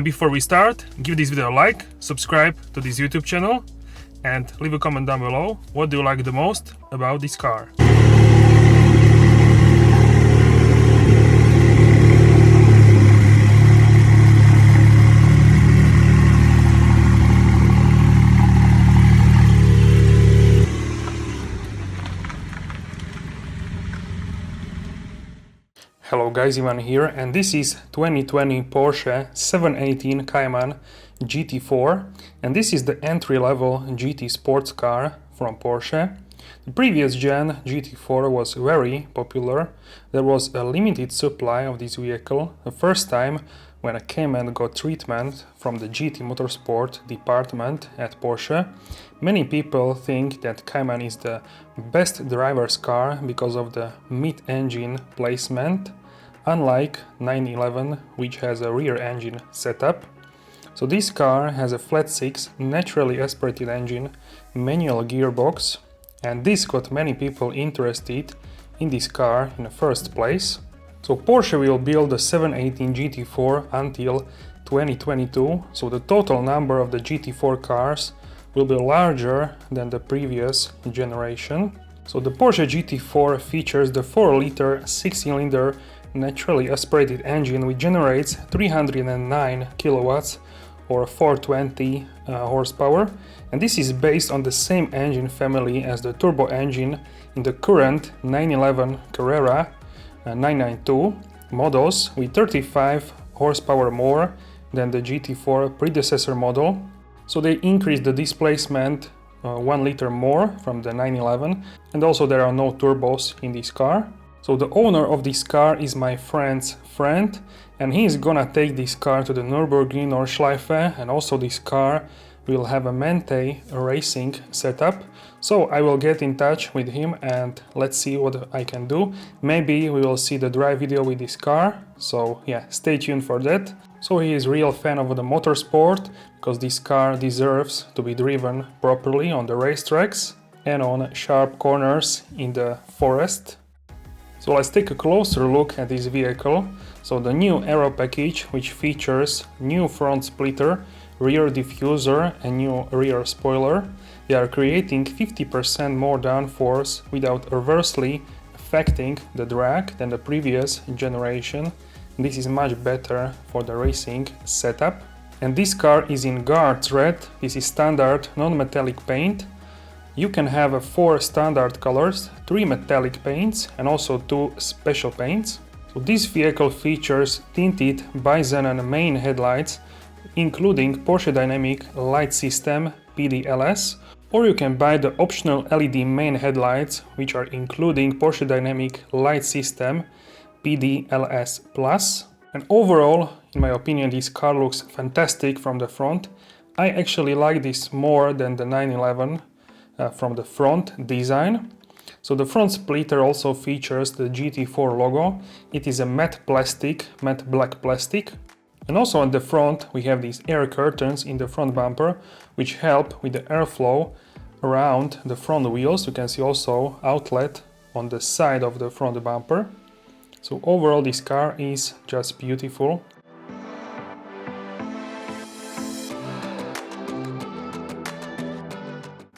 before we start, give this video a like, subscribe to this YouTube channel, and leave a comment down below. What do you like the most about this car? Hello guys, Ivan here, and this is 2020 Porsche 718 Cayman GT4, and this is the entry-level GT sports car from Porsche. The previous gen GT4 was very popular. There was a limited supply of this vehicle. The first time when a Cayman got treatment from the GT Motorsport department at Porsche. Many people think that Cayman is the best driver's car because of the mid-engine placement, unlike 911, which has a rear engine setup. So this car has a flat-six, naturally aspirated engine, manual gearbox, and this got many people interested in this car in the first place. So Porsche will build the 718 GT4 until 2022, so the total number of the GT4 cars will be larger than the previous generation. So the Porsche GT4 features the 4-liter 6-cylinder naturally aspirated engine which generates 309 kilowatts or 420 horsepower, and this is based on the same engine family as the turbo engine in the current 911 Carrera 992 models, with 35 horsepower more than the GT4 predecessor model. So they increased the displacement 1 liter more from the 911, and also there are no turbos in this car. So the owner of this car is my friend's friend, and he is gonna take this car to the Nürburgring Nordschleife, and also this car will have a Mente racing setup. So I will get in touch with him and let's see what I can do. Maybe we will see the drive video with this car, so yeah, stay tuned for that. So he is a real fan of the motorsport, because this car deserves to be driven properly on the racetracks and on sharp corners in the forest. So let's take a closer look at this vehicle. So the new aero package, which features new front splitter, rear diffuser and new rear spoiler, they are creating 50% more downforce without adversely affecting the drag than the previous generation. This is much better for the racing setup. And this car is in Guards Red. This is standard non-metallic paint. You can have 4 standard colors, 3 metallic paints and also 2 special paints. So this vehicle features tinted bi-xenon main headlights, including Porsche Dynamic Light System PDLS, or you can buy the optional LED main headlights, which are including Porsche Dynamic Light System PDLS Plus. And overall, in my opinion, this car looks fantastic from the front. I actually like this more than the 911 from the front design. So the front splitter also features the GT4 logo. It is a matte plastic, matte black plastic. And also on the front we have these air curtains in the front bumper, which help with the airflow around the front wheels. You can see also outlet on the side of the front bumper. So overall this car is just beautiful.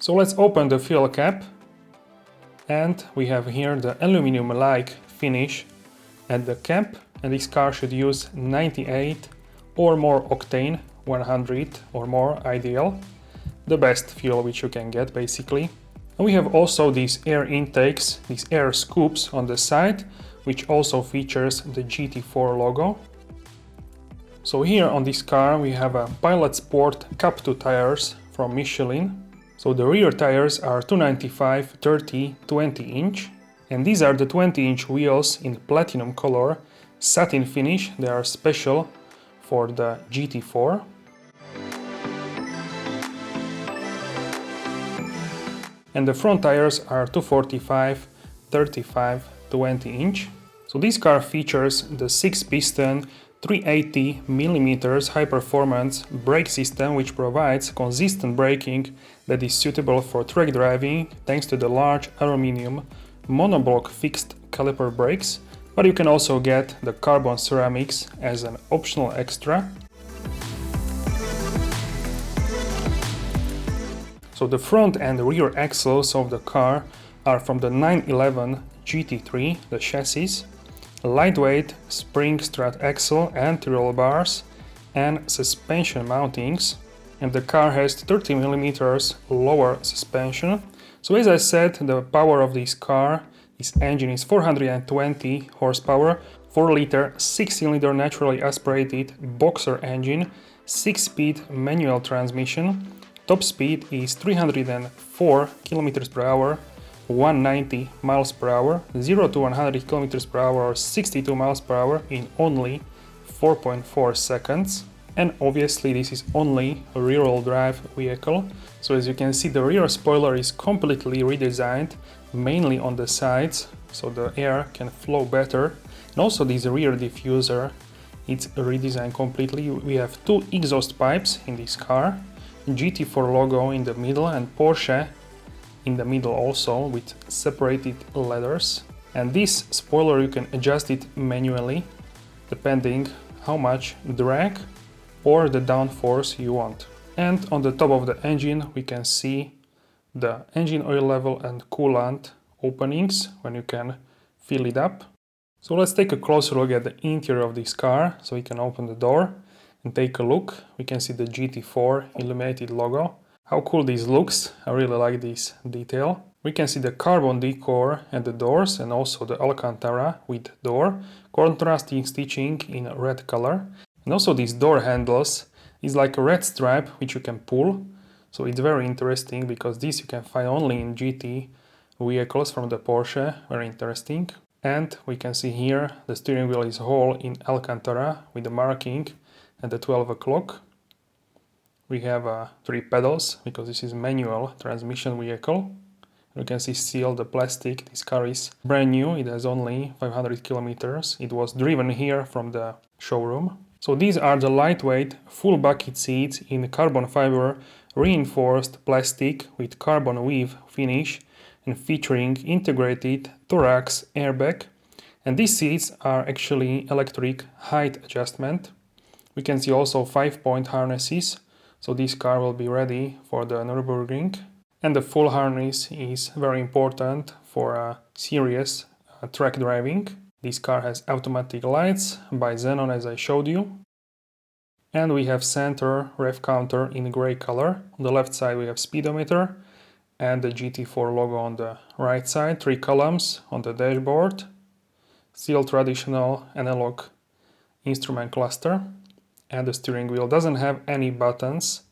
So let's open the fuel cap, and we have here the aluminum-like finish at the cap, and this car should use 98 or more octane, 100 or more ideal, the best fuel which you can get basically. And we have also these air intakes, these air scoops on the side, which also features the GT4 logo. So here on this car we have a Pilot Sport Cup 2 tires from Michelin. So the rear tires are 295 30 20 inch, and these are the 20-inch wheels in platinum color, satin finish. They are special for the GT4. And the front tires are 245 35 20 inch. So this car features the 6-piston 380mm high-performance brake system, which provides consistent braking that is suitable for track driving thanks to the large aluminum monoblock fixed caliper brakes, but you can also get the carbon ceramics as an optional extra. So the front and rear axles of the car are from the 911 GT3, the chassis, lightweight spring strut axle and roll bars, and suspension mountings. And the car has 30 mm lower suspension. So as I said, the power of this engine is 420 horsepower, 4-liter 6-cylinder naturally aspirated boxer engine, 6-speed manual transmission. Top speed is 304 km per hour, 190 miles per hour, 0 to 100 km per hour or 62 miles per hour in only 4.4 seconds. And obviously this is only a rear-wheel drive vehicle. So as you can see, the rear spoiler is completely redesigned, mainly on the sides, so the air can flow better. And also this rear diffuser, it's redesigned completely. We have two exhaust pipes in this car, GT4 logo in the middle and Porsche in the middle also, with separated letters. And this spoiler, you can adjust it manually depending how much drag or the downforce you want. And on the top of the engine we can see the engine oil level and coolant openings when you can fill it up. So let's take a closer look at the interior of this car. So we can open the door and take a look. We can see the GT4 illuminated logo. How cool this looks, I really like this detail. We can see the carbon decor at the doors and also the Alcantara with door, contrasting stitching in red color. And also these door handles is like a red stripe which you can pull. So it's very interesting because this you can find only in GT vehicles from the Porsche, very interesting. And we can see here the steering wheel is whole in Alcantara with the marking at the 12 o'clock. We have 3 pedals because this is manual transmission vehicle. You can see still the plastic. This car is brand new, it has only 500 kilometers. It was driven here from the showroom. So these are the lightweight full bucket seats in carbon fiber reinforced plastic with carbon weave finish and featuring integrated thorax airbag. And these seats are actually electric height adjustment. We can see also 5-point harnesses, so this car will be ready for the Nürburgring. And the full harness is very important for serious track driving. This car has automatic lights by Xenon as I showed you. And we have center rev counter in gray color. On the left side we have speedometer and the GT4 logo on the right side. 3 columns on the dashboard. Still traditional analog instrument cluster. And the steering wheel doesn't have any buttons,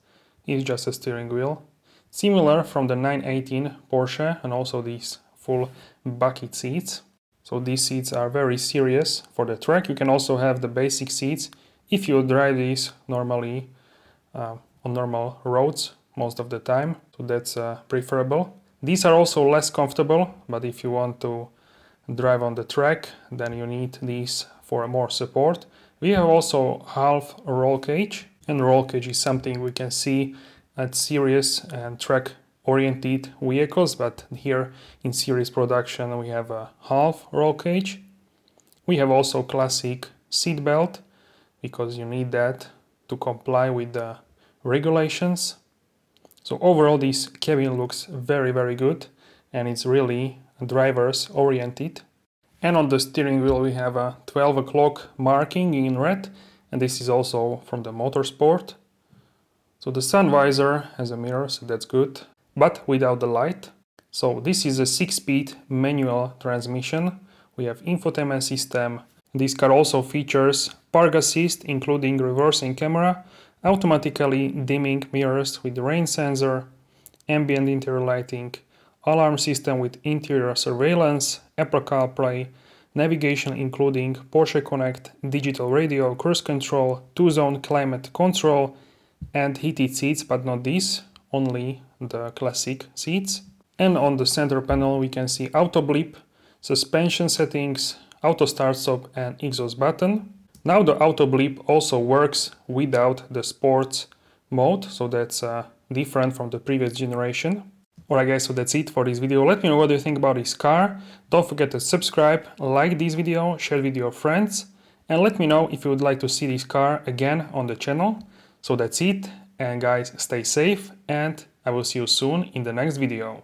it's just a steering wheel. Similar from the 918 Porsche and also these full bucket seats. So these seats are very serious for the track. You can also have the basic seats if you drive these normally on normal roads most of the time. So that's preferable. These are also less comfortable, but if you want to drive on the track, then you need these for more support. We have also half roll cage, and roll cage is something we can see at serious and track oriented vehicles, but here in series production we have a half roll cage. We have also classic seat belt because you need that to comply with the regulations. So overall this cabin looks very good and it's really drivers oriented. And on the steering wheel we have a 12 o'clock marking in red, and this is also from the Motorsport. So the sun visor has a mirror, so that's good, but without the light. So this is a 6-speed manual transmission. We have infotainment system. This car also features park assist, including reversing camera, automatically dimming mirrors with rain sensor, ambient interior lighting, alarm system with interior surveillance, Apple CarPlay, navigation including Porsche Connect, digital radio, cruise control, 2-zone climate control, and heated seats, but not these, only the classic seats. And on the center panel we can see auto blip, suspension settings, auto start stop and exhaust button. Now the auto blip also works without the sports mode, so that's different from the previous generation. Alright guys, so that's it for this video. Let me know what you think about this car. Don't forget to subscribe, like this video, share it with your friends, and let me know if you would like to see this car again on the channel. So that's it, and guys, stay safe and I will see you soon in the next video.